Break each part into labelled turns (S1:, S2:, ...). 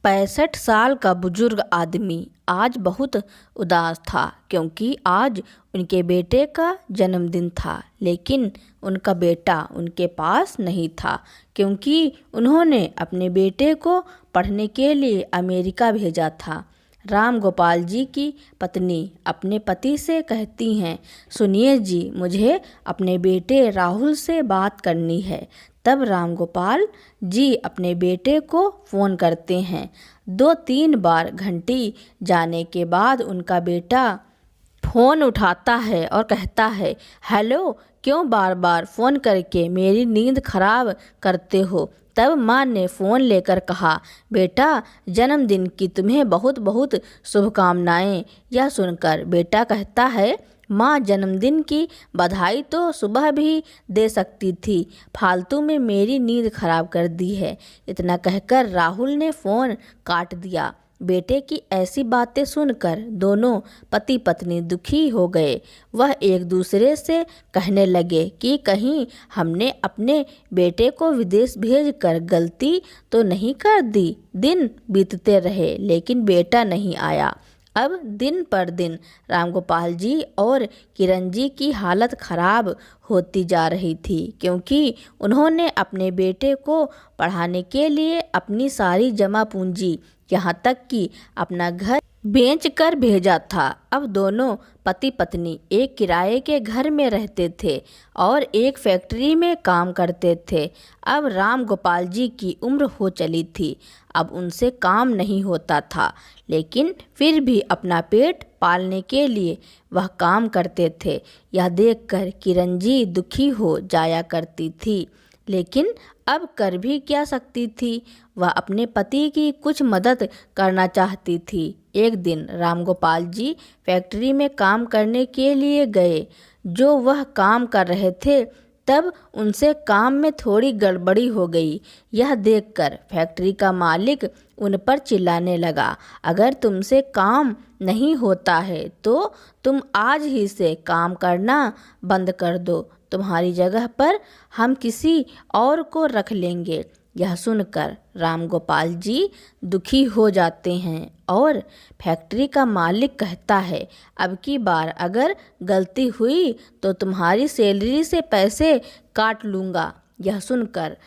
S1: 65 साल का बुजुर्ग आदमी आज बहुत उदास था क्योंकि आज उनके बेटे का जन्मदिन था। लेकिन उनका बेटा उनके पास नहीं था क्योंकि उन्होंने अपने बेटे को पढ़ने के लिए अमेरिका भेजा था। राम गोपाल जी की पत्नी अपने पति से कहती हैं, सुनिए जी, मुझे अपने बेटे राहुल से बात करनी है। तब राम गोपाल जी अपने बेटे को फ़ोन करते हैं। 2-3 बार घंटी जाने के बाद उनका बेटा फ़ोन उठाता है और कहता है, हेलो, क्यों बार बार फ़ोन करके मेरी नींद खराब करते हो। तब माँ ने फ़ोन लेकर कहा, बेटा, जन्मदिन की तुम्हें बहुत बहुत शुभकामनाएं। यह सुनकर बेटा कहता है, माँ, जन्मदिन की बधाई तो सुबह भी दे सकती थी, फालतू में मेरी नींद खराब कर दी है। इतना कहकर राहुल ने फ़ोन काट दिया। बेटे की ऐसी बातें सुनकर दोनों पति पत्नी दुखी हो गए। वह एक दूसरे से कहने लगे कि कहीं हमने अपने बेटे को विदेश भेजकर गलती तो नहीं कर दी। दिन बीतते रहे लेकिन बेटा नहीं आया। अब दिन पर दिन रामगोपाल जी और किरण जी की हालत खराब होती जा रही थी क्योंकि उन्होंने अपने बेटे को पढ़ाने के लिए अपनी सारी जमा पूंजी, यहाँ तक कि अपना घर बेच कर भेजा था। अब दोनों पति पत्नी एक किराए के घर में रहते थे और एक फैक्ट्री में काम करते थे। अब राम गोपाल जी की उम्र हो चली थी, अब उनसे काम नहीं होता था, लेकिन फिर भी अपना पेट पालने के लिए वह काम करते थे। यह देखकर किरण जी दुखी हो जाया करती थी, लेकिन अब कर भी क्या सकती थी। वह अपने पति की कुछ मदद करना चाहती थी। एक दिन रामगोपाल जी फैक्ट्री में काम करने के लिए गए। जो वह काम कर रहे थे तब उनसे काम में थोड़ी गड़बड़ी हो गई। यह देखकर फैक्ट्री का मालिक उन पर चिल्लाने लगा, अगर तुमसे काम नहीं होता है तो तुम आज ही से काम करना बंद कर दो, तुम्हारी जगह पर हम किसी और को रख लेंगे। यह सुनकर रामगोपाल जी दुखी हो जाते हैं और फैक्ट्री का मालिक कहता है, अब की बार अगर गलती हुई तो तुम्हारी सैलरी से पैसे काट लूँगा। यह सुनकर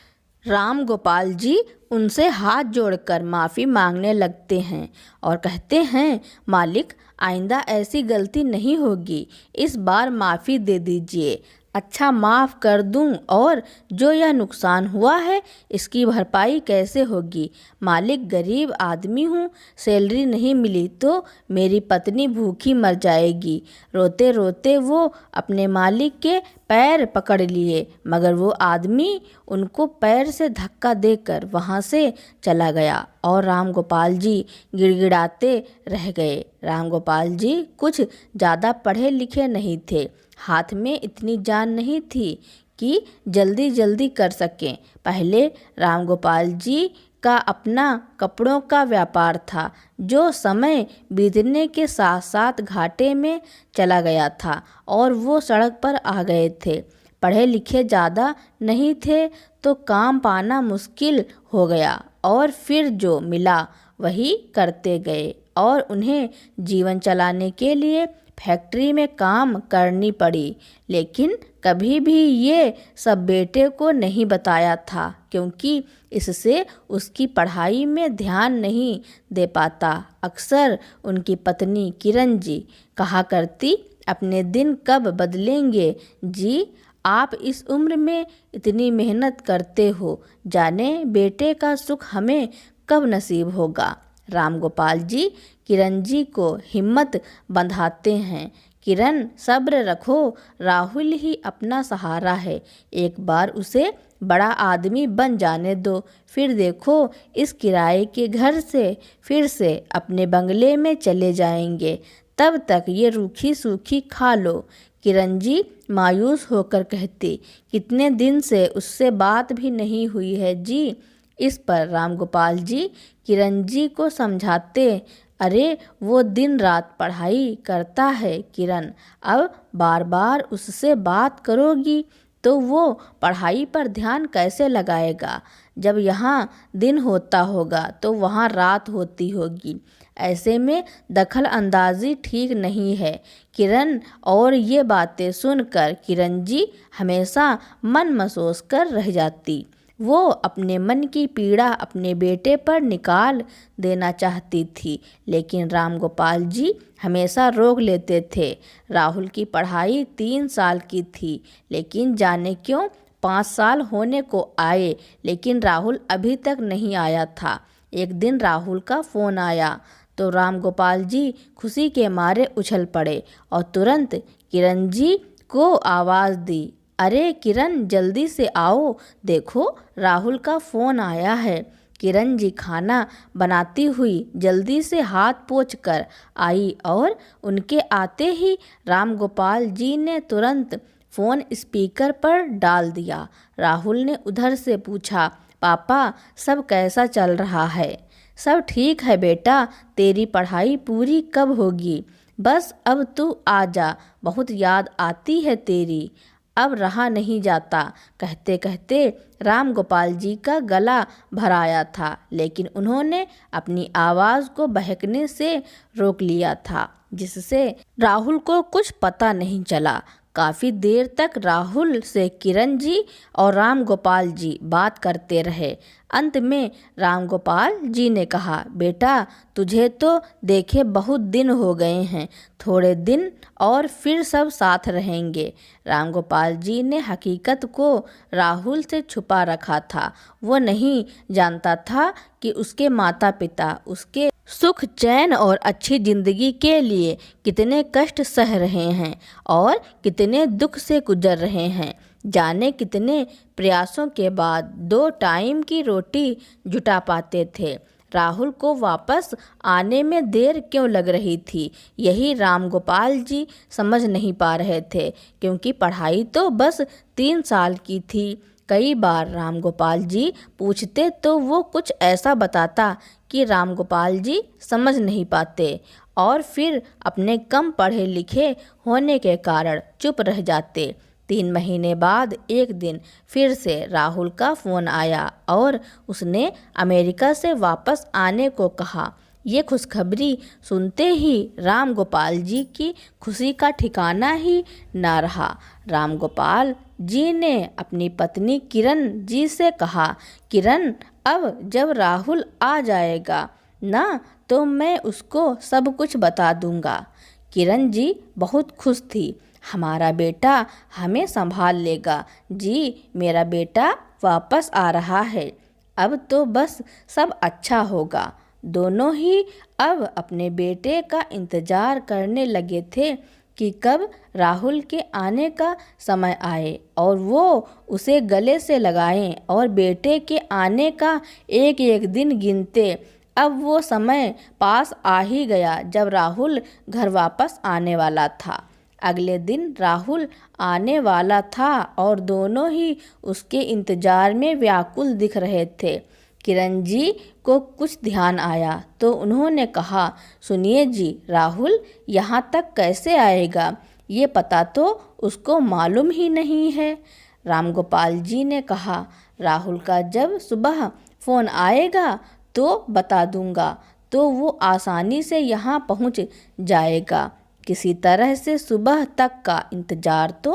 S1: राम गोपाल जी उनसे हाथ जोड़कर माफ़ी मांगने लगते हैं और कहते हैं, मालिक, आइंदा ऐसी गलती नहीं होगी, इस बार माफ़ी दे दीजिए। अच्छा, माफ़ कर दूं, और जो यह नुकसान हुआ है इसकी भरपाई कैसे होगी। मालिक, गरीब आदमी हूँ, सैलरी नहीं मिली तो मेरी पत्नी भूखी मर जाएगी। रोते रोते वो अपने मालिक के पैर पकड़ लिए, मगर वो आदमी उनको पैर से धक्का देकर वहाँ से चला गया और राम गोपाल जी गिड़गिड़ाते रह गए। राम गोपाल जी कुछ ज़्यादा पढ़े लिखे नहीं थे, हाथ में इतनी जान नहीं थी कि जल्दी जल्दी कर सकें। पहले राम गोपाल जी का अपना कपड़ों का व्यापार था, जो समय बीतने के साथ साथ घाटे में चला गया था और वो सड़क पर आ गए थे। पढ़े लिखे ज़्यादा नहीं थे तो काम पाना मुश्किल हो गया और फिर जो मिला वही करते गए और उन्हें जीवन चलाने के लिए फैक्ट्री में काम करनी पड़ी। लेकिन कभी भी ये सब बेटे को नहीं बताया था क्योंकि इससे उसकी पढ़ाई में ध्यान नहीं दे पाता। अक्सर उनकी पत्नी किरण जी कहा करती, अपने दिन कब बदलेंगे जी, आप इस उम्र में इतनी मेहनत करते हो, जाने बेटे का सुख हमें कब नसीब होगा। राम गोपाल जी किरण जी को हिम्मत बंधाते हैं, किरण, सब्र रखो, राहुल ही अपना सहारा है, एक बार उसे बड़ा आदमी बन जाने दो, फिर देखो इस किराए के घर से फिर से अपने बंगले में चले जाएंगे, तब तक ये रूखी सूखी खा लो। किरण जी मायूस होकर कहती, कितने दिन से उससे बात भी नहीं हुई है जी। इस पर राम गोपाल जी किरण जी को समझाते, अरे वो दिन रात पढ़ाई करता है किरण, अब बार बार उससे बात करोगी तो वो पढ़ाई पर ध्यान कैसे लगाएगा। जब यहाँ दिन होता होगा तो वहाँ रात होती होगी। ऐसे में दखल अंदाजी ठीक नहीं है। किरण और ये बातें सुनकर किरण जी हमेशा मन महसूस कर रह जाती। वो अपने मन की पीड़ा अपने बेटे पर निकाल देना चाहती थी, लेकिन राम गोपाल जी हमेशा रोक लेते थे। राहुल की पढ़ाई 3 साल की थी, लेकिन जाने क्यों 5 साल होने को आए, लेकिन राहुल अभी तक नहीं आया था। एक दिन राहुल का फ़ोन आया तो राम गोपाल जी खुशी के मारे उछल पड़े और तुरंत किरण जी को आवाज़ दी, अरे किरण जल्दी से आओ, देखो राहुल का फ़ोन आया है। किरण जी खाना बनाती हुई जल्दी से हाथ पोंछ कर आई और उनके आते ही राम गोपाल जी ने तुरंत फ़ोन स्पीकर पर डाल दिया। राहुल ने उधर से पूछा, पापा सब कैसा चल रहा है? सब ठीक है बेटा, तेरी पढ़ाई पूरी कब होगी? बस अब तू आ जा, बहुत याद आती है तेरी, अब रहा नहीं जाता। कहते कहते राम गोपाल जी का गला भर आया था, लेकिन उन्होंने अपनी आवाज़ को बहकने से रोक लिया था, जिससे राहुल को कुछ पता नहीं चला। काफ़ी देर तक राहुल से किरण जी और राम गोपाल जी बात करते रहे। अंत में राम गोपाल जी ने कहा, बेटा तुझे तो देखे बहुत दिन हो गए हैं, थोड़े दिन और फिर सब साथ रहेंगे। राम गोपाल जी ने हकीकत को राहुल से छुपा रखा था। वो नहीं जानता था कि उसके माता पिता उसके सुख चैन और अच्छी जिंदगी के लिए कितने कष्ट सह रहे हैं और कितने दुख से गुजर रहे हैं। जाने कितने प्रयासों के बाद 2 टाइम की रोटी जुटा पाते थे। राहुल को वापस आने में देर क्यों लग रही थी, यही राम गोपाल जी समझ नहीं पा रहे थे, क्योंकि पढ़ाई तो बस 3 साल की थी। कई बार राम गोपाल जी पूछते तो वो कुछ ऐसा बताता कि राम गोपाल जी समझ नहीं पाते और फिर अपने कम पढ़े लिखे होने के कारण चुप रह जाते। 3 महीने बाद एक दिन फिर से राहुल का फ़ोन आया और उसने अमेरिका से वापस आने को कहा। ये खुशखबरी सुनते ही राम गोपाल जी की खुशी का ठिकाना ही ना रहा। राम गोपाल जी ने अपनी पत्नी किरण जी से कहा, किरण अब जब राहुल आ जाएगा ना तो मैं उसको सब कुछ बता दूंगा। किरण जी बहुत खुश थी। हमारा बेटा हमें संभाल लेगा जी, मेरा बेटा वापस आ रहा है, अब तो बस सब अच्छा होगा। दोनों ही अब अपने बेटे का इंतज़ार करने लगे थे कि कब राहुल के आने का समय आए और वो उसे गले से लगाएं और बेटे के आने का एक एक दिन गिनते। अब वो समय पास आ ही गया जब राहुल घर वापस आने वाला था। अगले दिन राहुल आने वाला था और दोनों ही उसके इंतज़ार में व्याकुल दिख रहे थे। किरण जी को कुछ ध्यान आया तो उन्होंने कहा, सुनिए जी, राहुल यहाँ तक कैसे आएगा, ये पता तो उसको मालूम ही नहीं है। राम गोपाल जी ने कहा, राहुल का जब सुबह फ़ोन आएगा तो बता दूंगा, तो वो आसानी से यहाँ पहुँच जाएगा। किसी तरह से सुबह तक का इंतज़ार तो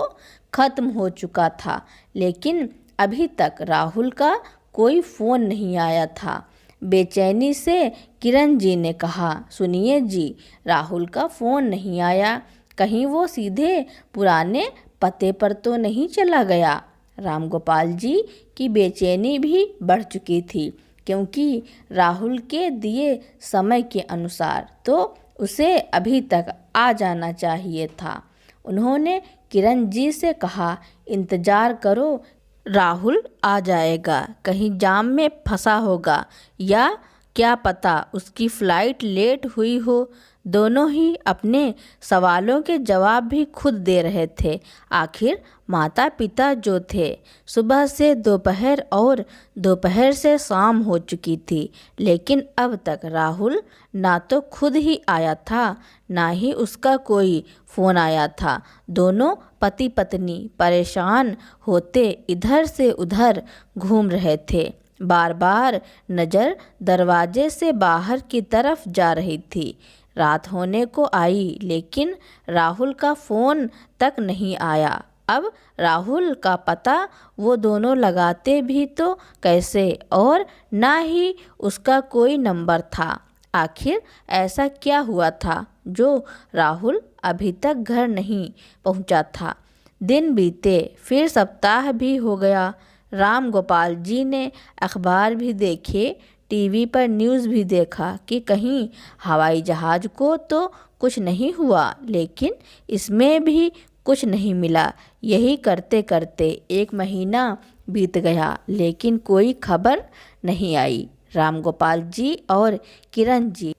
S1: ख़त्म हो चुका था, लेकिन अभी तक राहुल का कोई फ़ोन नहीं आया था। बेचैनी से किरण जी ने कहा, सुनिए जी, राहुल का फ़ोन नहीं आया, कहीं वो सीधे पुराने पते पर तो नहीं चला गया। राम गोपाल जी की बेचैनी भी बढ़ चुकी थी, क्योंकि राहुल के दिए समय के अनुसार तो उसे अभी तक आ जाना चाहिए था। उन्होंने किरण जी से कहा, इंतज़ार करो, राहुल आ जाएगा, कहीं जाम में फंसा होगा या क्या पता उसकी फ़्लाइट लेट हुई हो। दोनों ही अपने सवालों के जवाब भी खुद दे रहे थे। आखिर माता पिता जो थे, सुबह से दोपहर और दोपहर से शाम हो चुकी थी, लेकिन अब तक राहुल ना तो खुद ही आया था, ना ही उसका कोई फ़ोन आया था। दोनों पति पत्नी परेशान होते इधर से उधर घूम रहे थे। बार बार नज़र दरवाजे से बाहर की तरफ जा रही थी। रात होने को आई लेकिन राहुल का फ़ोन तक नहीं आया। अब राहुल का पता वो दोनों लगाते भी तो कैसे, और ना ही उसका कोई नंबर था। आखिर ऐसा क्या हुआ था जो राहुल अभी तक घर नहीं पहुंचा था। दिन बीते, फिर सप्ताह भी हो गया। राम गोपाल जी ने अखबार भी देखे, टीवी पर न्यूज़ भी देखा कि कहीं हवाई जहाज़ को तो कुछ नहीं हुआ, लेकिन इसमें भी कुछ नहीं मिला। यही करते करते 1 महीना बीत गया, लेकिन कोई खबर नहीं आई। राम गोपाल जी और किरण जी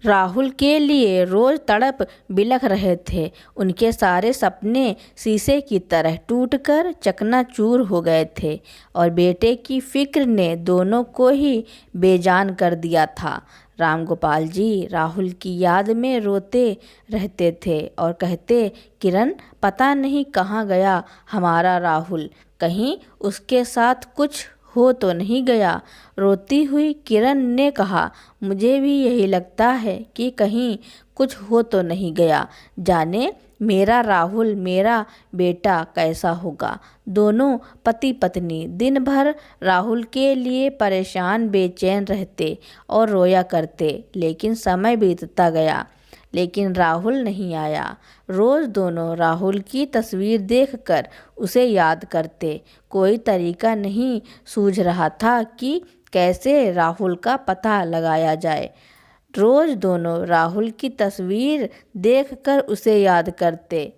S1: राहुल के लिए रोज तड़प बिलख रहे थे। उनके सारे सपने शीशे की तरह टूटकर चकनाचूर हो गए थे और बेटे की फिक्र ने दोनों को ही बेजान कर दिया था। राम गोपाल जी राहुल की याद में रोते रहते थे और कहते, किरण, पता नहीं कहाँ गया हमारा राहुल, कहीं उसके साथ कुछ हो तो नहीं गया। रोती हुई किरण ने कहा, मुझे भी यही लगता है कि कहीं कुछ हो तो नहीं गया। जाने मेरा राहुल, मेरा बेटा कैसा होगा। दोनों पति पत्नी दिन भर राहुल के लिए परेशान बेचैन रहते और रोया करते, लेकिन समय बीतता गया, लेकिन राहुल नहीं आया। रोज़ दोनों राहुल की तस्वीर देखकर उसे याद करते। कोई तरीका नहीं सूझ रहा था कि कैसे राहुल का पता लगाया जाए। रोज़ दोनों राहुल की तस्वीर देखकर उसे याद करते।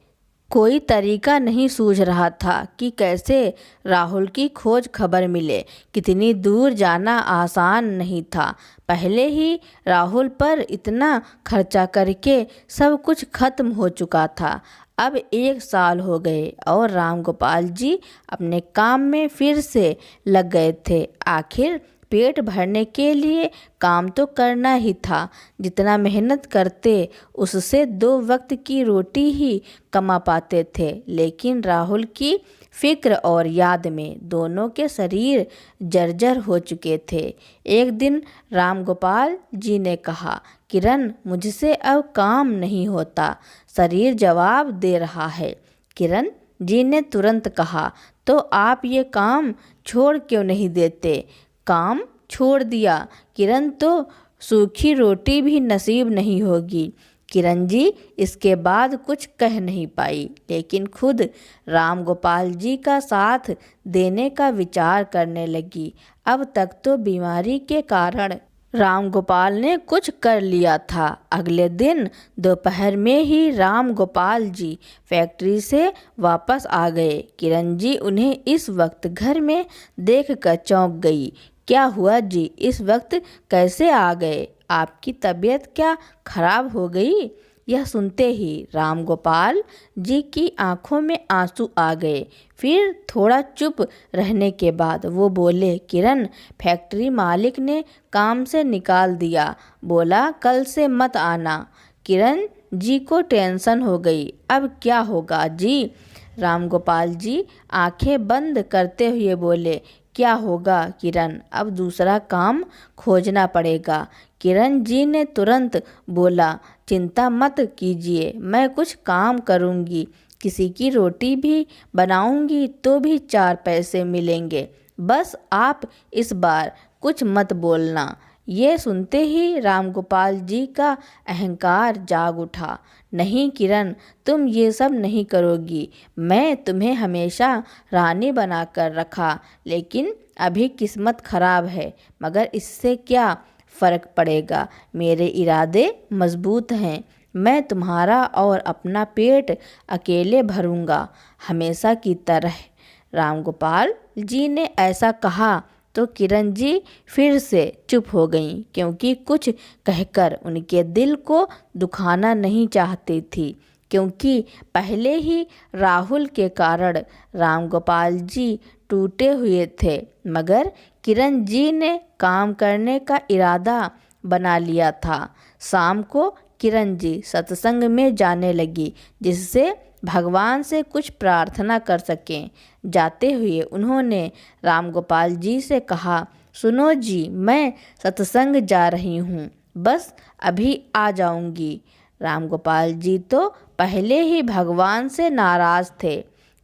S1: कोई तरीका नहीं सूझ रहा था कि कैसे राहुल की खोज खबर मिले। कितनी दूर जाना आसान नहीं था। पहले ही राहुल पर इतना खर्चा करके सब कुछ खत्म हो चुका था। अब 1 साल हो गए और राम गोपाल जी अपने काम में फिर से लग गए थे। आखिर पेट भरने के लिए काम तो करना ही था। जितना मेहनत करते उससे 2 वक्त की रोटी ही कमा पाते थे, लेकिन राहुल की फिक्र और याद में दोनों के शरीर जर्जर हो चुके थे। एक दिन राम गोपाल जी ने कहा, किरण, मुझसे अब काम नहीं होता, शरीर जवाब दे रहा है। किरण जी ने तुरंत कहा, तो आप ये काम छोड़ क्यों नहीं देते। काम छोड़ दिया, किरण, तो सूखी रोटी भी नसीब नहीं होगी। किरण जी इसके बाद कुछ कह नहीं पाई, लेकिन खुद राम गोपाल जी का साथ देने का विचार करने लगी। अब तक तो बीमारी के कारण राम गोपाल ने कुछ कर लिया था। अगले दिन दोपहर में ही राम गोपाल जी फैक्ट्री से वापस आ गए। किरण जी उन्हें इस वक्त घर में देखकर चौंक गई। क्या हुआ जी, इस वक्त कैसे आ गए? आपकी तबीयत क्या खराब हो गई? यह सुनते ही राम गोपाल जी की आंखों में आंसू आ गए। फिर थोड़ा चुप रहने के बाद वो बोले, किरण, फैक्ट्री मालिक ने काम से निकाल दिया, बोला कल से मत आना। किरण जी को टेंशन हो गई। अब क्या होगा जी? राम गोपाल जी आंखें बंद करते हुए बोले, क्या होगा किरण, अब दूसरा काम खोजना पड़ेगा। किरण जी ने तुरंत बोला, चिंता मत कीजिए, मैं कुछ काम करूंगी, किसी की रोटी भी बनाऊंगी तो भी 4 पैसे मिलेंगे। बस आप इस बार कुछ मत बोलना। ये सुनते ही राम गोपाल जी का अहंकार जाग उठा। नहीं किरण, तुम ये सब नहीं करोगी। मैं तुम्हें हमेशा रानी बनाकर रखा, लेकिन अभी किस्मत खराब है, मगर इससे क्या फ़र्क पड़ेगा। मेरे इरादे मजबूत हैं। मैं तुम्हारा और अपना पेट अकेले भरूंगा, हमेशा की तरह। राम गोपाल जी ने ऐसा कहा तो किरण जी फिर से चुप हो गईं, क्योंकि कुछ कहकर उनके दिल को दुखाना नहीं चाहती थी। क्योंकि पहले ही राहुल के कारण राम गोपाल जी टूटे हुए थे, मगर किरण जी ने काम करने का इरादा बना लिया था। शाम को किरण जी सत्संग में जाने लगी, जिससे भगवान से कुछ प्रार्थना कर सकें। जाते हुए उन्होंने राम गोपाल जी से कहा, सुनो जी, मैं सत्संग जा रही हूँ, बस अभी आ जाऊँगी। राम गोपाल जी तो पहले ही भगवान से नाराज थे,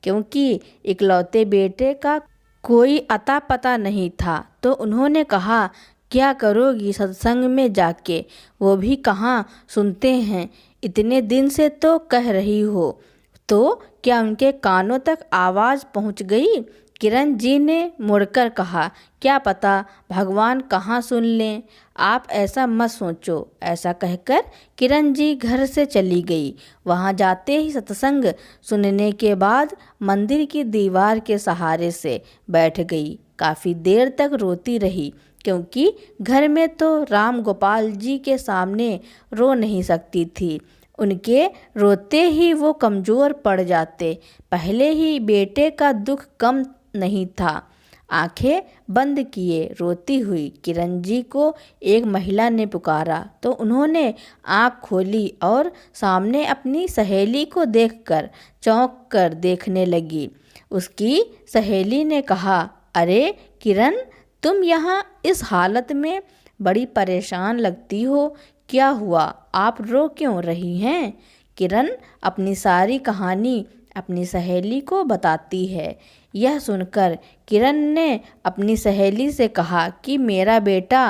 S1: क्योंकि इकलौते बेटे का कोई अता पता नहीं था। तो उन्होंने कहा, क्या करोगी सत्संग में जाके, वो भी कहाँ सुनते हैं, इतने दिन से तो कह रही हो। तो क्या उनके कानों तक आवाज़ पहुंच गई? किरण जी ने मुड़कर कहा, क्या पता भगवान कहाँ सुन लें, आप ऐसा मत सोचो। ऐसा कहकर किरण जी घर से चली गई। वहाँ जाते ही सत्संग सुनने के बाद मंदिर की दीवार के सहारे से बैठ गई। काफ़ी देर तक रोती रही, क्योंकि घर में तो राम गोपाल जी के सामने रो नहीं सकती थी। उनके रोते ही वो कमज़ोर पड़ जाते। पहले ही बेटे का दुख कम नहीं था। आंखें बंद किए रोती हुई किरण जी को एक महिला ने पुकारा, तो उन्होंने आंख खोली और सामने अपनी सहेली को देखकर चौंक कर देखने लगी। उसकी सहेली ने कहा, अरे किरण, तुम यहाँ इस हालत में बड़ी परेशान लगती हो, क्या हुआ, आप रो क्यों रही हैं? किरण अपनी सारी कहानी अपनी सहेली को बताती है। यह सुनकर किरण ने अपनी सहेली से कहा कि मेरा बेटा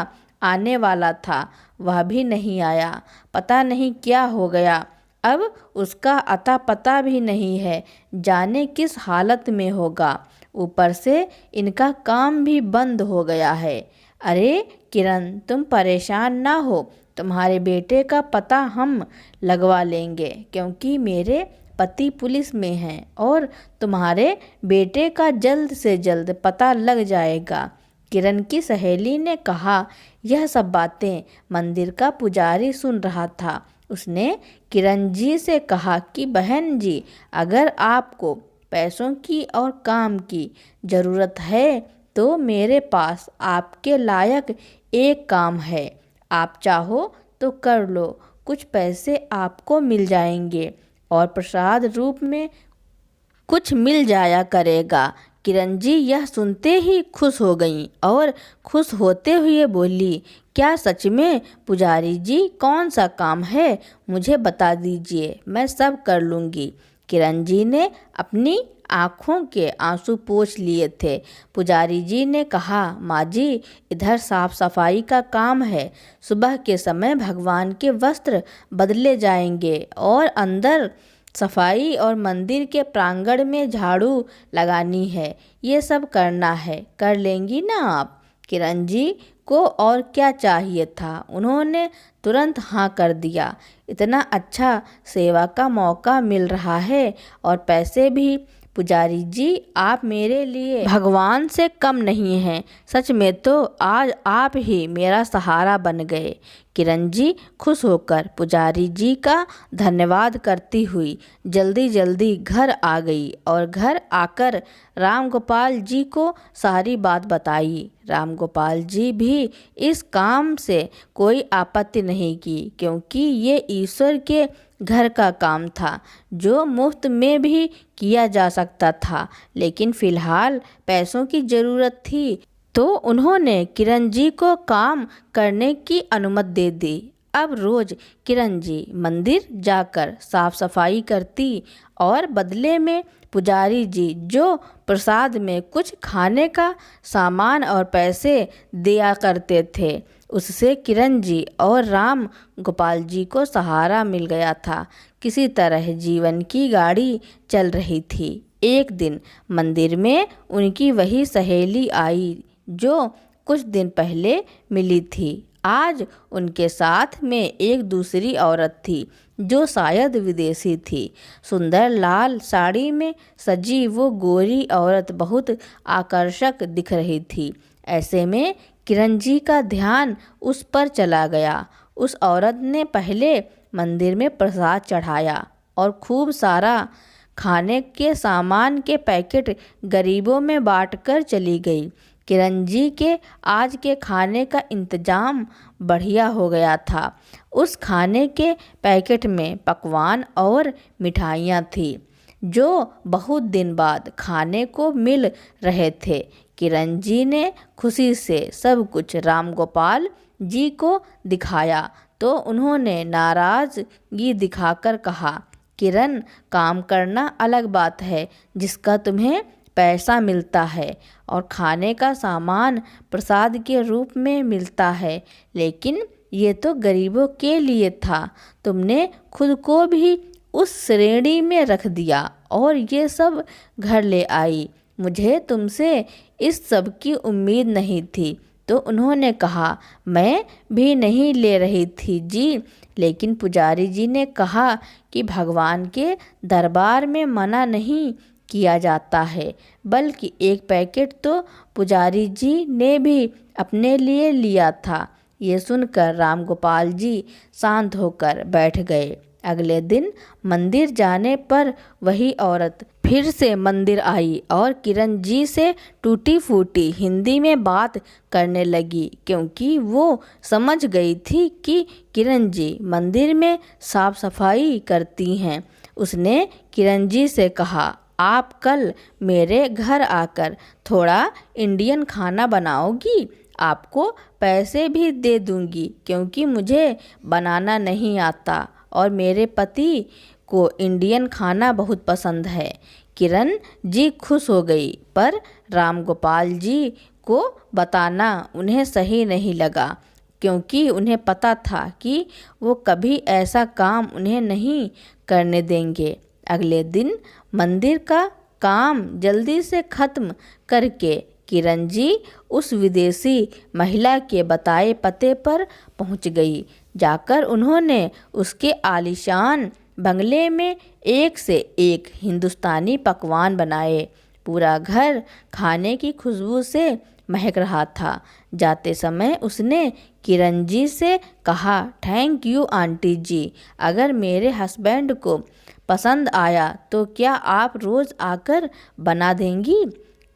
S1: आने वाला था, वह भी नहीं आया, पता नहीं क्या हो गया, अब उसका अता पता भी नहीं है, जाने किस हालत में होगा, ऊपर से इनका काम भी बंद हो गया है। अरे किरण, तुम परेशान ना हो, तुम्हारे बेटे का पता हम लगवा लेंगे, क्योंकि मेरे पति पुलिस में हैं और तुम्हारे बेटे का जल्द से जल्द पता लग जाएगा। किरण की सहेली ने कहा। यह सब बातें मंदिर का पुजारी सुन रहा था। उसने किरण जी से कहा कि बहन जी, अगर आपको पैसों की और काम की ज़रूरत है तो मेरे पास आपके लायक एक काम है, आप चाहो तो कर लो, कुछ पैसे आपको मिल जाएंगे और प्रसाद रूप में कुछ मिल जाया करेगा। किरण जी यह सुनते ही खुश हो गईं और खुश होते हुए बोली, क्या सच में पुजारी जी, कौन सा काम है, मुझे बता दीजिए, मैं सब कर लूँगी। किरण जी ने अपनी आँखों के आंसू पोंछ लिए थे। पुजारी जी ने कहा, माँ जी, इधर साफ सफाई का काम है, सुबह के समय भगवान के वस्त्र बदले जाएंगे और अंदर सफाई और मंदिर के प्रांगण में झाड़ू लगानी है, ये सब करना है, कर लेंगी ना आप? किरण जी को और क्या चाहिए था, उन्होंने तुरंत हाँ कर दिया। इतना अच्छा सेवा का मौका मिल रहा है और पैसे भी। पुजारी जी, आप मेरे लिए भगवान से कम नहीं हैं, सच में तो आज आप ही मेरा सहारा बन गए। किरण जी खुश होकर पुजारी जी का धन्यवाद करती हुई जल्दी जल्दी घर आ गई और घर आकर राम गोपाल जी को सारी बात बताई। राम गोपाल जी भी इस काम से कोई आपत्ति नहीं की, क्योंकि ये ईश्वर के घर का काम था जो मुफ्त में भी किया जा सकता था, लेकिन फिलहाल पैसों की ज़रूरत थी, तो उन्होंने किरण जी को काम करने की अनुमति दे दी। अब रोज़ किरण जी मंदिर जाकर साफ सफाई करती और बदले में पुजारी जी जो प्रसाद में कुछ खाने का सामान और पैसे दिया करते थे, उससे किरण जी और राम गोपाल जी को सहारा मिल गया था। किसी तरह जीवन की गाड़ी चल रही थी। एक दिन मंदिर में उनकी वही सहेली आई जो कुछ दिन पहले मिली थी। आज उनके साथ में एक दूसरी औरत थी जो शायद विदेशी थी। सुंदर लाल साड़ी में सजी वो गोरी औरत बहुत आकर्षक दिख रही थी। ऐसे में किरण जी का ध्यान उस पर चला गया। उस औरत ने पहले मंदिर में प्रसाद चढ़ाया और खूब सारा खाने के सामान के पैकेट गरीबों में बांटकर चली गई। किरण जी के आज के खाने का इंतजाम बढ़िया हो गया था। उस खाने के पैकेट में पकवान और मिठाइयाँ थी जो बहुत दिन बाद खाने को मिल रहे थे। किरण जी ने खुशी से सब कुछ राम गोपाल जी को दिखाया तो उन्होंने नाराज़गी दिखाकर कहा, किरण, काम करना अलग बात है जिसका तुम्हें पैसा मिलता है और खाने का सामान प्रसाद के रूप में मिलता है, लेकिन ये तो गरीबों के लिए था। तुमने खुद को भी उस श्रेणी में रख दिया और ये सब घर ले आई। मुझे तुमसे इस सब की उम्मीद नहीं थी। तो उन्होंने कहा, मैं भी नहीं ले रही थी जी, लेकिन पुजारी जी ने कहा कि भगवान के दरबार में मना नहीं किया जाता है, बल्कि एक पैकेट तो पुजारी जी ने भी अपने लिए लिया था। ये सुनकर राम गोपाल जी शांत होकर बैठ गए। अगले दिन मंदिर जाने पर वही औरत फिर से मंदिर आई और किरण जी से टूटी फूटी हिंदी में बात करने लगी, क्योंकि वो समझ गई थी कि किरण जी मंदिर में साफ सफाई करती हैं। उसने किरण जी से कहा, आप कल मेरे घर आकर थोड़ा इंडियन खाना बनाओगी? आपको पैसे भी दे दूंगी, क्योंकि मुझे बनाना नहीं आता और मेरे पति को इंडियन खाना बहुत पसंद है। किरण जी खुश हो गई, पर राम गोपाल जी को बताना उन्हें सही नहीं लगा, क्योंकि उन्हें पता था कि वो कभी ऐसा काम उन्हें नहीं करने देंगे। अगले दिन मंदिर का काम जल्दी से ख़त्म करके किरण जी उस विदेशी महिला के बताए पते पर पहुंच गई। जाकर उन्होंने उसके आलीशान बंगले में एक से एक हिंदुस्तानी पकवान बनाए। पूरा घर खाने की खुशबू से महक रहा था। जाते समय उसने किरण जी से कहा, थैंक यू आंटी जी, अगर मेरे हस्बैंड को पसंद आया तो क्या आप रोज़ आकर बना देंगी?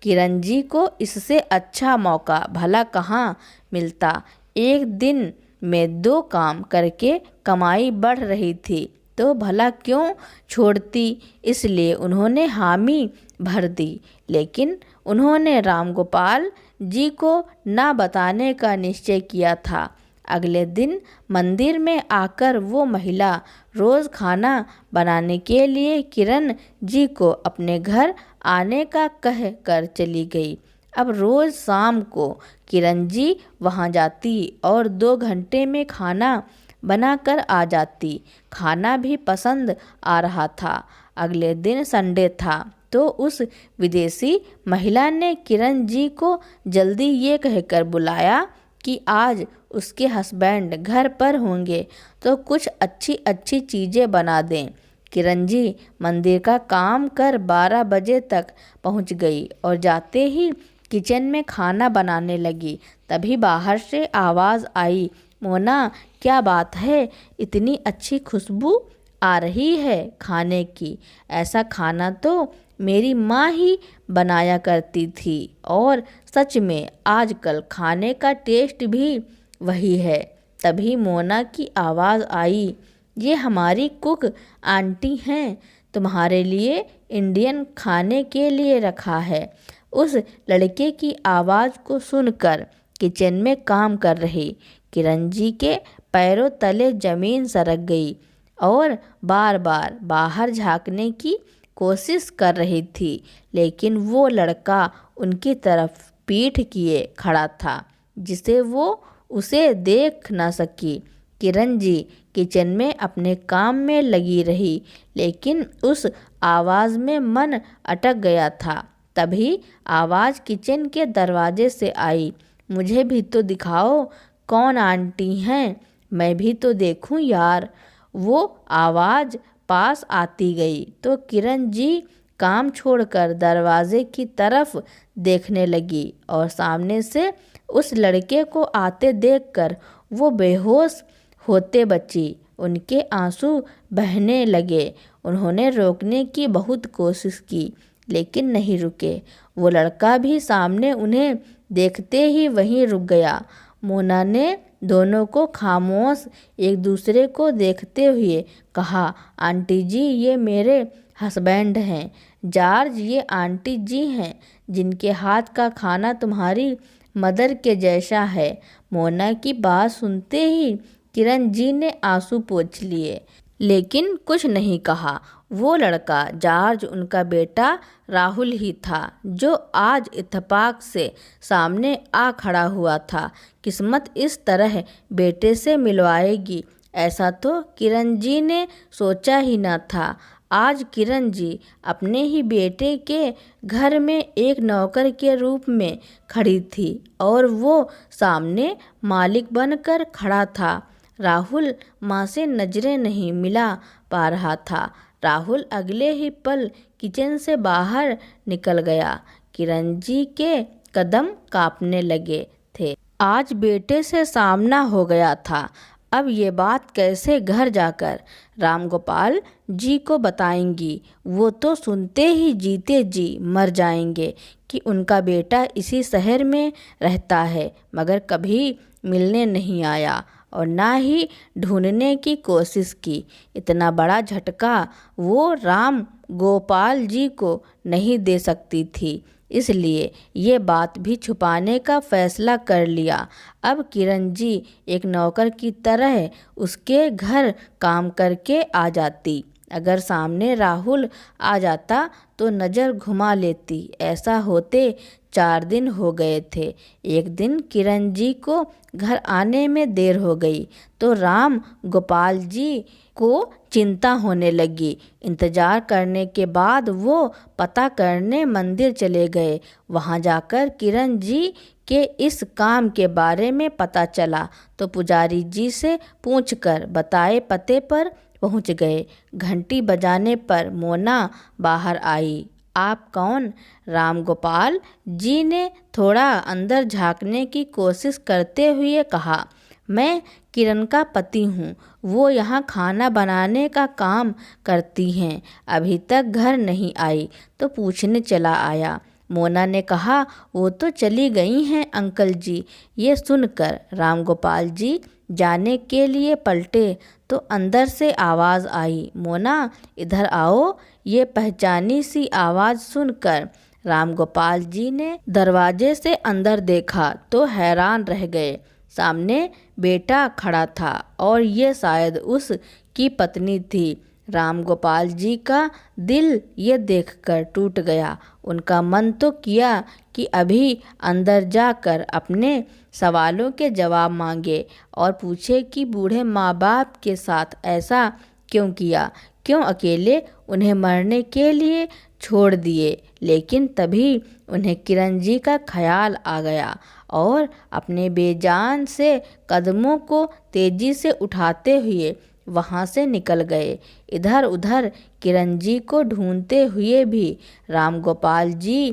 S1: किरण जी को इससे अच्छा मौका भला कहाँ मिलता। एक दिन में 2 काम करके कमाई बढ़ रही थी तो भला क्यों छोड़ती, इसलिए उन्होंने हामी भर दी। लेकिन उन्होंने राम गोपाल जी को ना बताने का निश्चय किया था। अगले दिन मंदिर में आकर वो महिला रोज़ खाना बनाने के लिए किरण जी को अपने घर आने का कह कर चली गई। अब रोज़ शाम को किरण जी वहाँ जाती और 2 घंटे में खाना बनाकर आ जाती। खाना भी पसंद आ रहा था। अगले दिन संडे था तो उस विदेशी महिला ने किरण जी को जल्दी ये कहकर बुलाया कि आज उसके हस्बैंड घर पर होंगे तो कुछ अच्छी अच्छी चीज़ें बना दें। किरण जी मंदिर का काम कर 12 बजे तक पहुंच गई और जाते ही किचन में खाना बनाने लगी। तभी बाहर से आवाज़ आई, मोना, क्या बात है, इतनी अच्छी खुशबू आ रही है खाने की। ऐसा खाना तो मेरी माँ ही बनाया करती थी और सच में आजकल खाने का टेस्ट भी वही है। तभी मोना की आवाज़ आई, ये हमारी कुक आंटी हैं, तुम्हारे लिए इंडियन खाने के लिए रखा है। उस लड़के की आवाज़ को सुनकर किचन में काम कर रही किरण जी के पैरों तले ज़मीन सरक गई और बार बार बाहर झांकने की कोशिश कर रही थी, लेकिन वो लड़का उनकी तरफ पीठ किए खड़ा था, जिसे वो उसे देख न सकी। किरण जी किचन में अपने काम में लगी रही, लेकिन उस आवाज़ में मन अटक गया था। तभी आवाज़ किचन के दरवाजे से आई, मुझे भी तो दिखाओ कौन आंटी हैं, मैं भी तो देखूं यार। वो आवाज़ पास आती गई तो किरण जी काम छोड़कर दरवाजे की तरफ देखने लगी और सामने से उस लड़के को आते देखकर वो बेहोश होते बची। उनके आंसू बहने लगे। उन्होंने रोकने की बहुत कोशिश की, लेकिन नहीं रुके। वो लड़का भी सामने उन्हें देखते ही वहीं रुक गया। मोना ने दोनों को खामोश एक दूसरे को देखते हुए कहा, आंटी जी, ये मेरे हस्बैंड हैं। जॉर्ज ये आंटी जी हैं जिनके हाथ का खाना तुम्हारी मदर के जैसा है। मोना की बात सुनते ही किरण जी ने आंसू पोंछ लिए, लेकिन कुछ नहीं कहा। वो लड़का जॉर्ज उनका बेटा राहुल ही था, जो आज इत्तेफाक से सामने आ खड़ा हुआ था। किस्मत इस तरह बेटे से मिलवाएगी, ऐसा तो किरण जी ने सोचा ही न था। आज किरण जी अपने ही बेटे के घर में एक नौकर के रूप में खड़ी थी और वो सामने मालिक बनकर खड़ा था। राहुल माँ से नजरें नहीं मिला पा रहा था। राहुल अगले ही पल किचन से बाहर निकल गया। किरण जी के कदम कांपने लगे थे। आज बेटे से सामना हो गया था। अब ये बात कैसे घर जाकर रामगोपाल जी को बताएंगी। वो तो सुनते ही जीते जी मर जाएंगे कि उनका बेटा इसी शहर में रहता है, मगर कभी मिलने नहीं आया और ना ही ढूंढने की कोशिश की। इतना बड़ा झटका वो राम गोपाल जी को नहीं दे सकती थी, इसलिए ये बात भी छुपाने का फैसला कर लिया। अब किरण जी एक नौकर की तरह उसके घर काम करके आ जाती। अगर सामने राहुल आ जाता तो नज़र घुमा लेती। ऐसा होते 4 दिन हो गए थे। एक दिन किरण जी को घर आने में देर हो गई तो राम गोपाल जी को चिंता होने लगी। इंतजार करने के बाद वो पता करने मंदिर चले गए। वहाँ जाकर किरण जी के इस काम के बारे में पता चला तो पुजारी जी से पूछकर बताए पते पर पहुँच गए। घंटी बजाने पर मोना बाहर आई। आप कौन? रामगोपाल जी ने थोड़ा अंदर झांकने की कोशिश करते हुए कहा। मैं किरण का पति हूँ। वो यहाँ खाना बनाने का काम करती हैं। अभी तक घर नहीं आई तो पूछने चला आया। मोना ने कहा, वो तो चली गई हैं अंकल जी। ये सुनकर रामगोपाल जी जाने के लिए पलटे तो अंदर से आवाज़ आई, मोना इधर आओ। ये पहचानी सी आवाज़ सुनकर रामगोपाल जी ने दरवाजे से अंदर देखा तो हैरान रह गए। सामने बेटा खड़ा था और ये शायद उसकी पत्नी थी। रामगोपाल जी का दिल ये देखकर टूट गया। उनका मन तो किया कि अभी अंदर जाकर अपने सवालों के जवाब मांगे और पूछे कि बूढ़े माँ बाप के साथ ऐसा क्यों किया, क्यों अकेले उन्हें मरने के लिए छोड़ दिए। लेकिन तभी उन्हें किरण जी का ख्याल आ गया और अपने बेजान से कदमों को तेजी से उठाते हुए वहाँ से निकल गए। इधर उधर किरण जी को ढूंढते हुए भी रामगोपाल जी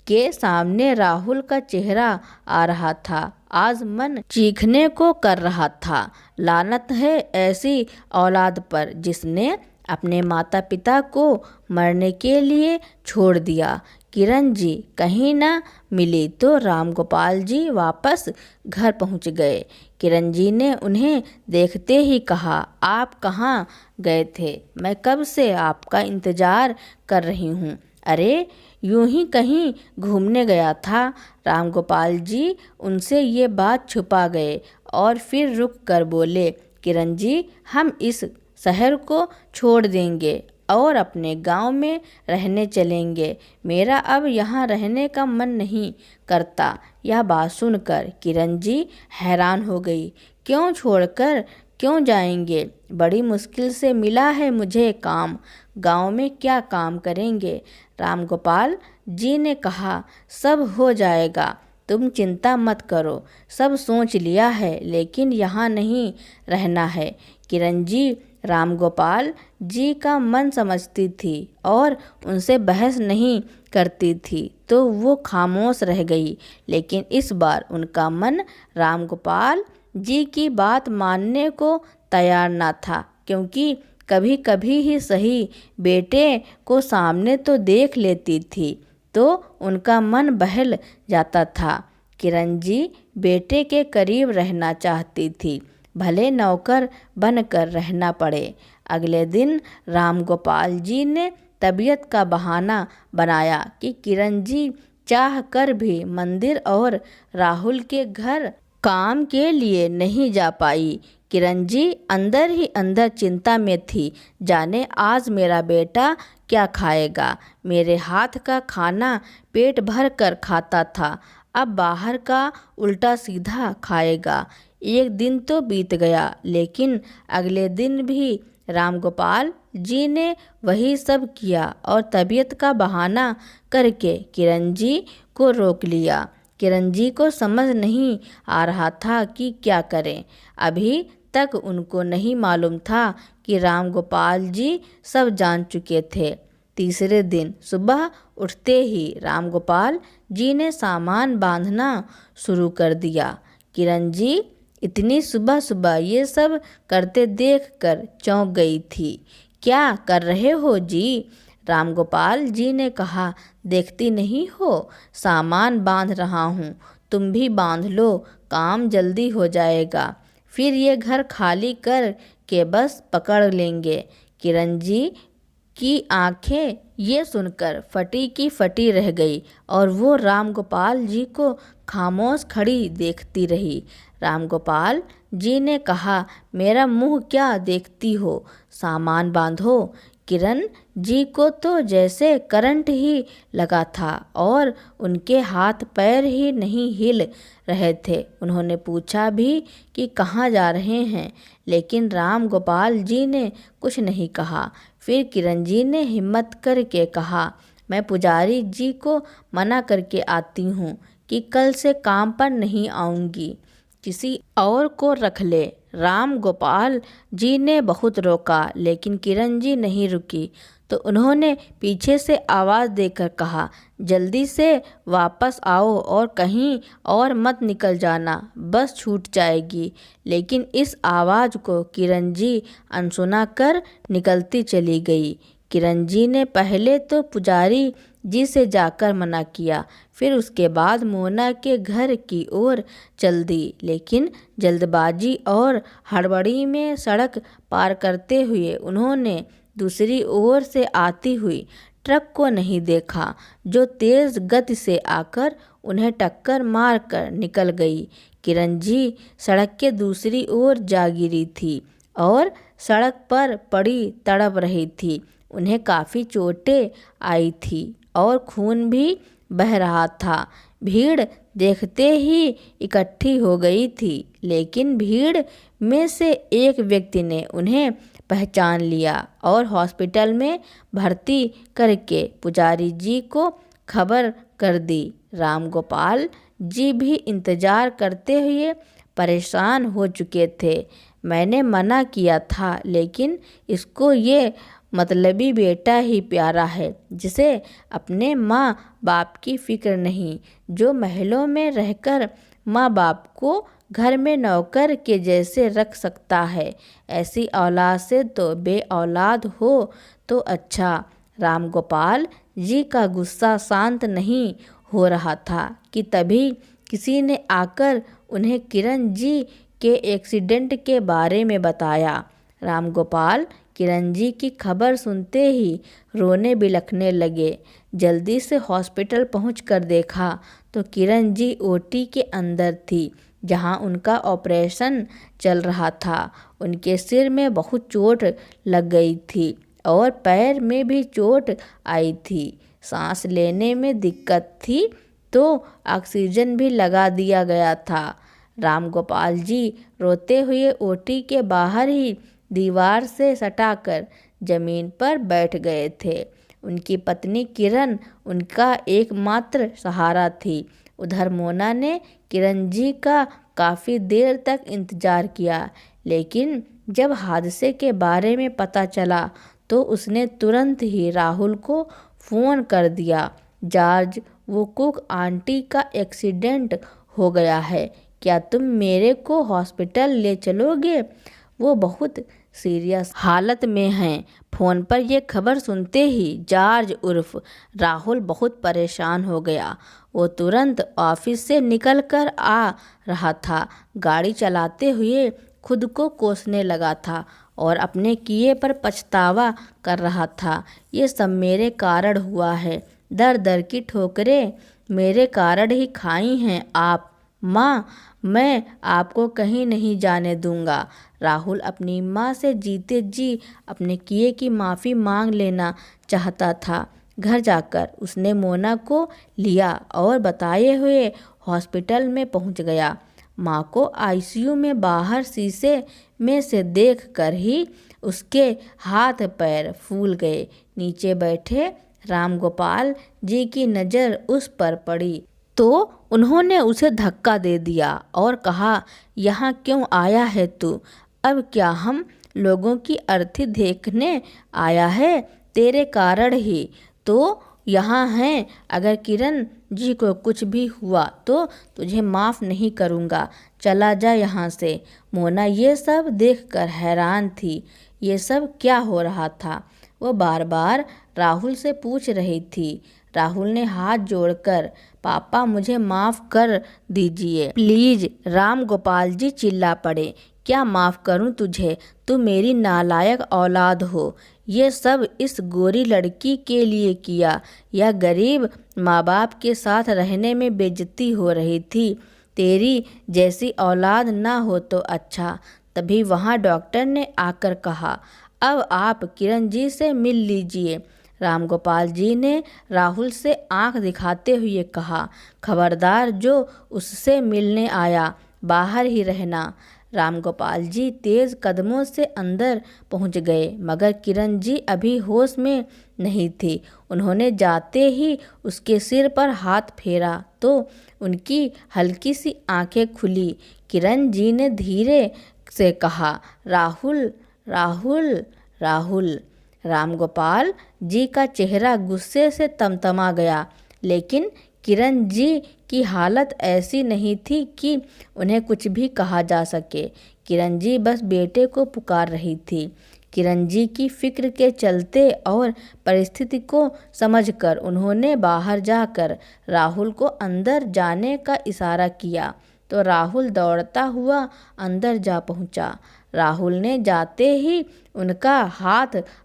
S1: के सामने राहुल का चेहरा आ रहा था। आज मन चीखने को कर रहा था। लानत है ऐसी औलाद पर जिसने अपने माता पिता को मरने के लिए छोड़ दिया। किरण जी कहीं ना मिली तो रामगोपाल जी वापस घर पहुंच गए। किरण जी ने उन्हें देखते ही कहा, आप कहाँ गए थे? मैं कब से आपका इंतज़ार कर रही हूँ। अरे यूं ही कहीं घूमने गया था। रामगोपाल जी उनसे ये बात छुपा गए और फिर रुक कर बोले, किरण जी हम इस शहर को छोड़ देंगे और अपने गांव में रहने चलेंगे। मेरा अब यहाँ रहने का मन नहीं करता। यह बात सुनकर किरण जी हैरान हो गई। क्यों छोड़कर क्यों जाएंगे? बड़ी मुश्किल से मिला है मुझे काम। गांव में क्या काम करेंगे? रामगोपाल जी ने कहा, सब हो जाएगा, तुम चिंता मत करो। सब सोच लिया है, लेकिन यहाँ नहीं रहना है। किरण जी रामगोपाल जी का मन समझती थी और उनसे बहस नहीं करती थी तो वो खामोश रह गई। लेकिन इस बार उनका मन रामगोपाल जी की बात मानने को तैयार न था, क्योंकि कभी कभी ही सही बेटे को सामने तो देख लेती थी तो उनका मन बहल जाता था। किरण जी बेटे के करीब रहना चाहती थी, भले नौकर बनकर रहना पड़े। अगले दिन रामगोपाल जी ने तबीयत का बहाना बनाया कि किरण जी चाह कर भी मंदिर और राहुल के घर काम के लिए नहीं जा पाई। किरण जी अंदर ही अंदर चिंता में थी, जाने आज मेरा बेटा क्या खाएगा। मेरे हाथ का खाना पेट भर कर खाता था, अब बाहर का उल्टा सीधा खाएगा। एक दिन तो बीत गया, लेकिन अगले दिन भी रामगोपाल जी ने वही सब किया और तबीयत का बहाना करके किरण जी को रोक लिया। किरण जी को समझ नहीं आ रहा था कि क्या करें। अभी तक उनको नहीं मालूम था कि रामगोपाल जी सब जान चुके थे। तीसरे दिन सुबह उठते ही रामगोपाल जी ने सामान बांधना शुरू कर दिया। किरण जी इतनी सुबह सुबह ये सब करते देखकर चौंक गई थी। क्या कर रहे हो जी? रामगोपाल जी ने कहा। देखती नहीं हो, सामान बांध रहा हूँ, तुम भी बांध लो, काम जल्दी हो जाएगा, फिर ये घर खाली कर के बस पकड़ लेंगे। किरण जी की आंखें ये सुनकर फटी की फटी रह गई और वो रामगोपाल जी को खामोश खड़ी देखती रही। रामगोपाल जी ने कहा, मेरा मुंह क्या देखती हो, सामान बांधो। किरण जी को तो जैसे करंट ही लगा था और उनके हाथ पैर ही नहीं हिल रहे थे। उन्होंने पूछा भी कि कहाँ जा रहे हैं, लेकिन रामगोपाल जी ने कुछ नहीं कहा। फिर किरण जी ने हिम्मत करके कहा, मैं पुजारी जी को मना करके आती हूँ कि कल से काम पर नहीं आऊँगी, किसी और को रख ले। रामगोपाल जी ने बहुत रोका, लेकिन किरण जी नहीं रुकी, तो उन्होंने पीछे से आवाज़ देकर कहा, जल्दी से वापस आओ और कहीं और मत निकल जाना, बस छूट जाएगी। लेकिन इस आवाज़ को किरण जी अनसुना कर निकलती चली गई। किरण जी ने पहले तो पुजारी जी से जाकर मना किया, फिर उसके बाद मोना के घर की ओर चल दी, लेकिन जल्दबाजी और हड़बड़ी में सड़क पार करते हुए उन्होंने दूसरी ओर से आती हुई ट्रक को नहीं देखा, जो तेज़ गति से आकर उन्हें टक्कर मारकर निकल गई। किरण जी सड़क के दूसरी ओर जा गिरी थी और सड़क पर पड़ी तड़प रही थी। उन्हें काफ़ी चोटें आई थी और खून भी बह रहा था। भीड़ देखते ही इकट्ठी हो गई थी, लेकिन भीड़ में से एक व्यक्ति ने उन्हें पहचान लिया और हॉस्पिटल में भर्ती करके पुजारी जी को खबर कर दी। रामगोपाल जी भी इंतज़ार करते हुए परेशान हो चुके थे। मैंने मना किया था, लेकिन इसको ये मतलबी बेटा ही प्यारा है, जिसे अपने माँ बाप की फिक्र नहीं, जो महलों में रहकर माँ बाप को घर में नौकर के जैसे रख सकता है। ऐसी औलाद से तो बे औलाद हो तो अच्छा। रामगोपाल जी का गुस्सा शांत नहीं हो रहा था कि तभी किसी ने आकर उन्हें किरण जी के एक्सीडेंट के बारे में बताया। रामगोपाल किरण जी की खबर सुनते ही रोने बिलखने लगे। जल्दी से हॉस्पिटल पहुंचकर देखा तो किरण जी ओटी के अंदर थी, जहां उनका ऑपरेशन चल रहा था। उनके सिर में बहुत चोट लग गई थी और पैर में भी चोट आई थी। सांस लेने में दिक्कत थी तो ऑक्सीजन भी लगा दिया गया था। रामगोपाल जी रोते हुए ओटी के बाहर ही दीवार से सटाकर जमीन पर बैठ गए थे। उनकी पत्नी किरण उनका एकमात्र सहारा थी। उधर मोना ने किरण जी का काफ़ी देर तक इंतज़ार किया, लेकिन जब हादसे के बारे में पता चला तो उसने तुरंत ही राहुल को फ़ोन कर दिया। जॉर्ज, वो कुक आंटी का एक्सीडेंट हो गया है, क्या तुम मेरे को हॉस्पिटल ले चलोगे? वो बहुत सीरियस हालत में हैं। फ़ोन पर यह खबर सुनते ही जॉर्ज उर्फ राहुल बहुत परेशान हो गया। वो तुरंत ऑफिस से निकल कर आ रहा था। गाड़ी चलाते हुए खुद को कोसने लगा था और अपने किए पर पछतावा कर रहा था। ये सब मेरे कारण हुआ है। दर दर की ठोकरें मेरे कारण ही खाई हैं आप। माँ, मैं आपको कहीं नहीं जाने दूंगा। राहुल अपनी माँ से जीते जी अपने किए की माफ़ी मांग लेना चाहता था। घर जाकर उसने मोना को लिया और बताए हुए हॉस्पिटल में पहुंच गया। माँ को आईसीयू में बाहर शीशे में से देखकर ही उसके हाथ पैर फूल गए। नीचे बैठे राम गोपाल जी की नज़र उस पर पड़ी तो उन्होंने उसे धक्का दे दिया और कहा, यहाँ क्यों आया है तू? अब क्या हम लोगों की अर्थी देखने आया है? तेरे कारण ही तो यहाँ हैं। अगर किरण जी को कुछ भी हुआ तो तुझे माफ़ नहीं करूँगा। चला जा यहाँ से। मोना ये सब देखकर हैरान थी। ये सब क्या हो रहा था? वो बार बार राहुल से पूछ रही थी। राहुल ने हाथ जोड़कर, पापा मुझे माफ़ कर दीजिए प्लीज़। राम गोपाल जी चिल्ला पड़े, क्या माफ़ करूं तुझे? तू मेरी नालायक औलाद हो। ये सब इस गोरी लड़की के लिए किया। यह गरीब माँ बाप के साथ रहने में बेइज्जती हो रही थी। तेरी जैसी औलाद ना हो तो अच्छा। तभी वहाँ डॉक्टर ने आकर कहा, अब आप किरण जी से मिल लीजिए। राम गोपाल जी ने राहुल से आंख दिखाते हुए कहा, खबरदार जो उससे मिलने आया बाहर ही रहना। राम गोपाल जी तेज कदमों से अंदर पहुंच गए, मगर किरण जी अभी होश में नहीं थी। उन्होंने जाते ही उसके सिर पर हाथ फेरा तो उनकी हल्की सी आंखें खुली। किरण जी ने धीरे से कहा, राहुल राहुल राहुल। राम गोपाल जी का चेहरा गुस्से से तमतमा गया, लेकिन किरण जी की हालत ऐसी नहीं थी कि उन्हें कुछ भी कहा जा सके। किरण जी बस बेटे को पुकार रही थी। किरण जी की फिक्र के चलते और परिस्थिति को समझकर उन्होंने बाहर जाकर राहुल को अंदर जाने का इशारा किया तो राहुल दौड़ता हुआ अंदर जा पहुंचा। राहुल ने जाते ही उनका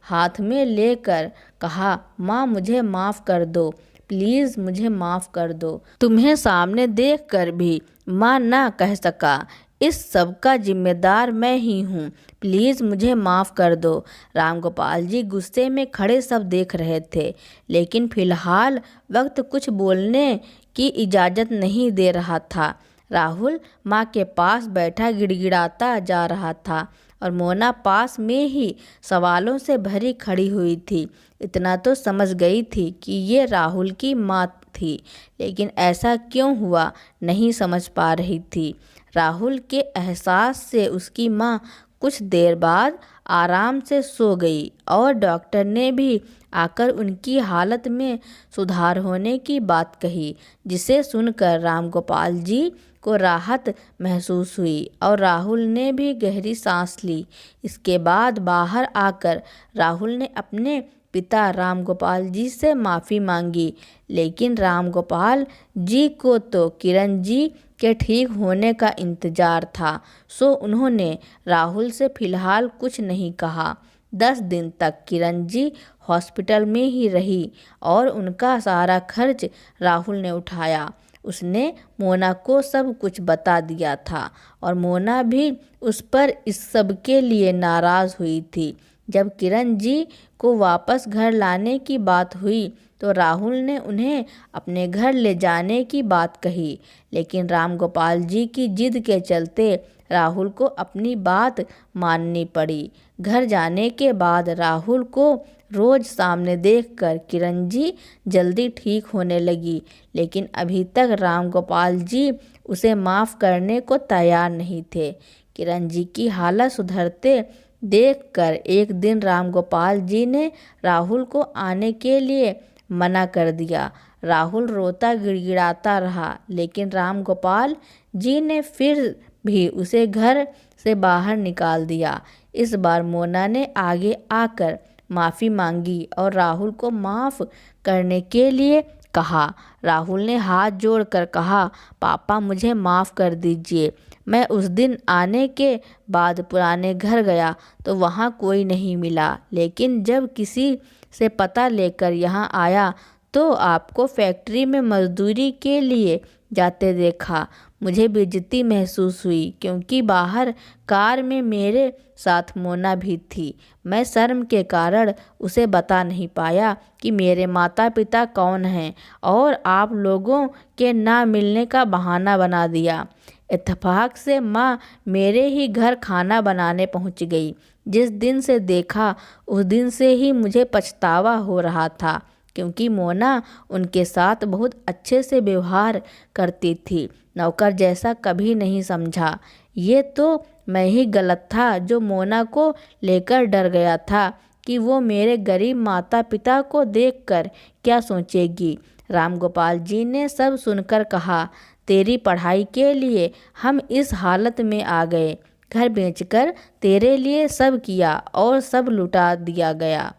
S1: हाथ में लेकर कहा, माँ मुझे माफ़ कर दो, प्लीज़ मुझे माफ़ कर दो। तुम्हें सामने देखकर भी माँ ना कह सका। इस सब का जिम्मेदार मैं ही हूँ। प्लीज़ मुझे माफ़ कर दो। राम गोपाल जी गुस्से में खड़े सब देख रहे थे, लेकिन फिलहाल वक्त कुछ बोलने की इजाज़त नहीं दे रहा था। राहुल माँ के पास बैठा गिड़गिड़ाता जा रहा था और मोना पास में ही सवालों से भरी खड़ी हुई थी। इतना तो समझ गई थी कि ये राहुल की माँ थी, लेकिन ऐसा क्यों हुआ नहीं समझ पा रही थी। राहुल के एहसास से उसकी माँ कुछ देर बाद आराम से सो गई और डॉक्टर ने भी आकर उनकी हालत में सुधार होने की बात कही, जिसे सुनकर राम गोपाल जी को राहत महसूस हुई और राहुल ने भी गहरी सांस ली। इसके बाद बाहर आकर राहुल ने अपने पिता राम गोपाल जी से माफ़ी मांगी, लेकिन राम गोपाल जी को तो किरण जी के ठीक होने का इंतज़ार था, सो उन्होंने राहुल से फिलहाल कुछ नहीं कहा। 10 दिन तक किरण जी हॉस्पिटल में ही रही और उनका सारा खर्च राहुल ने उठाया। उसने मोना को सब कुछ बता दिया था और मोना भी उस पर इस सब के लिए नाराज़ हुई थी। जब किरण जी को वापस घर लाने की बात हुई तो राहुल ने उन्हें अपने घर ले जाने की बात कही, लेकिन राम गोपाल जी की जिद के चलते राहुल को अपनी बात माननी पड़ी। घर जाने के बाद राहुल को रोज़ सामने देखकर किरण जी जल्दी ठीक होने लगी, लेकिन अभी तक राम गोपाल जी उसे माफ़ करने को तैयार नहीं थे। किरण जी की हालत सुधरते देखकर एक दिन राम गोपाल जी ने राहुल को आने के लिए मना कर दिया। राहुल रोता गिड़गिड़ाता रहा, लेकिन राम गोपाल जी ने फिर भी उसे घर से बाहर निकाल दिया। इस बार मोना ने आगे आकर माफ़ी मांगी और राहुल को माफ़ करने के लिए कहा। राहुल ने हाथ जोड़कर कहा, पापा मुझे माफ़ कर दीजिए, मैं उस दिन आने के बाद पुराने घर गया तो वहाँ कोई नहीं मिला, लेकिन जब किसी से पता लेकर यहाँ आया तो आपको फैक्ट्री में मजदूरी के लिए जाते देखा। मुझे बेइज्जती महसूस हुई क्योंकि बाहर कार में मेरे साथ मोना भी थी। मैं शर्म के कारण उसे बता नहीं पाया कि मेरे माता पिता कौन हैं और आप लोगों के ना मिलने का बहाना बना दिया। इत्तेफाक से माँ मेरे ही घर खाना बनाने पहुँच गई। जिस दिन से देखा उस दिन से ही मुझे पछतावा हो रहा था क्योंकि मोना उनके साथ बहुत अच्छे से व्यवहार करती थी। नौकर जैसा कभी नहीं समझा। ये तो मैं ही गलत था जो मोना को लेकर डर गया था कि वो मेरे गरीब माता पिता को देखकर क्या सोचेगी। रामगोपाल जी ने सब सुनकर कहा, तेरी पढ़ाई के लिए हम इस हालत में आ गए। घर बेचकर तेरे लिए सब किया और सब लुटा दिया गया,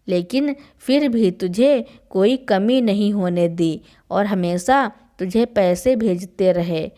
S1: लेकिन फिर भी तुझे कोई कमी नहीं होने दी और हमेशा तुझे पैसे भेजते रहे,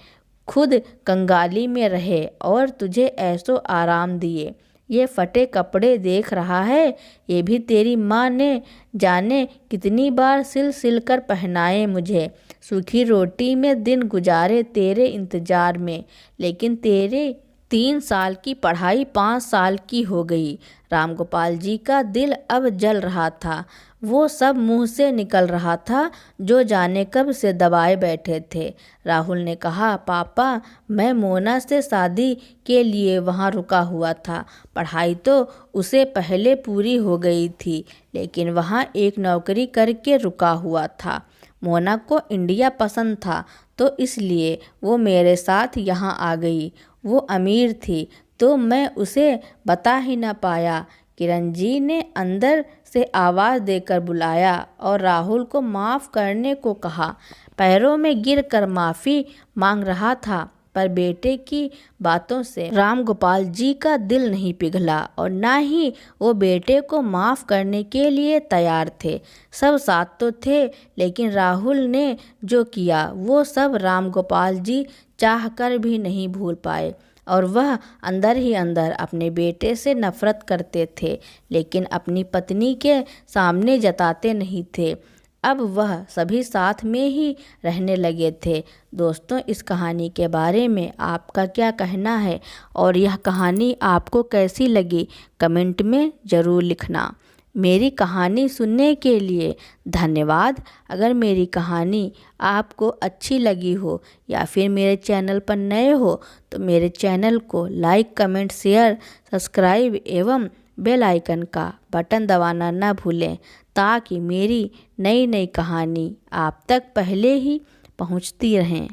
S1: खुद कंगाली में रहे और तुझे ऐसो आराम दिए। ये फटे कपड़े देख रहा है, ये भी तेरी माँ ने जाने कितनी बार सिल सिल कर पहनाए मुझे। सूखी रोटी में दिन गुजारे तेरे इंतजार में, लेकिन तेरे 3 साल की पढ़ाई 5 साल की हो गई। रामगोपाल जी का दिल अब जल रहा था। वो सब मुंह से निकल रहा था जो जाने कब से दबाए बैठे थे। राहुल ने कहा, पापा मैं मोना से शादी के लिए वहाँ रुका हुआ था। पढ़ाई तो उसे पहले पूरी हो गई थी, लेकिन वहाँ एक नौकरी करके रुका हुआ था। मोना को इंडिया पसंद था तो इसलिए वो मेरे साथ यहाँ आ गई। वो अमीर थी तो मैं उसे बता ही ना पाया। किरण जी ने अंदर से आवाज़ देकर बुलाया और राहुल को माफ़ करने को कहा। पैरों में गिरकर माफ़ी मांग रहा था, पर बेटे की बातों से रामगोपाल जी का दिल नहीं पिघला और ना ही वो बेटे को माफ़ करने के लिए तैयार थे। सब साथ तो थे, लेकिन राहुल ने जो किया वो सब रामगोपाल जी चाहकर भी नहीं भूल पाए और वह अंदर ही अंदर अपने बेटे से नफरत करते थे, लेकिन अपनी पत्नी के सामने जताते नहीं थे। अब वह सभी साथ में ही रहने लगे थे। दोस्तों, इस कहानी के बारे में आपका क्या कहना है और यह कहानी आपको कैसी लगी कमेंट में ज़रूर लिखना। मेरी कहानी सुनने के लिए धन्यवाद। अगर मेरी कहानी आपको अच्छी लगी हो या फिर मेरे चैनल पर नए हो तो मेरे चैनल को लाइक, कमेंट, शेयर, सब्सक्राइब एवं बेल आइकन का बटन दबाना ना भूलें ताकि मेरी नई नई कहानी आप तक पहले ही पहुंचती रहें।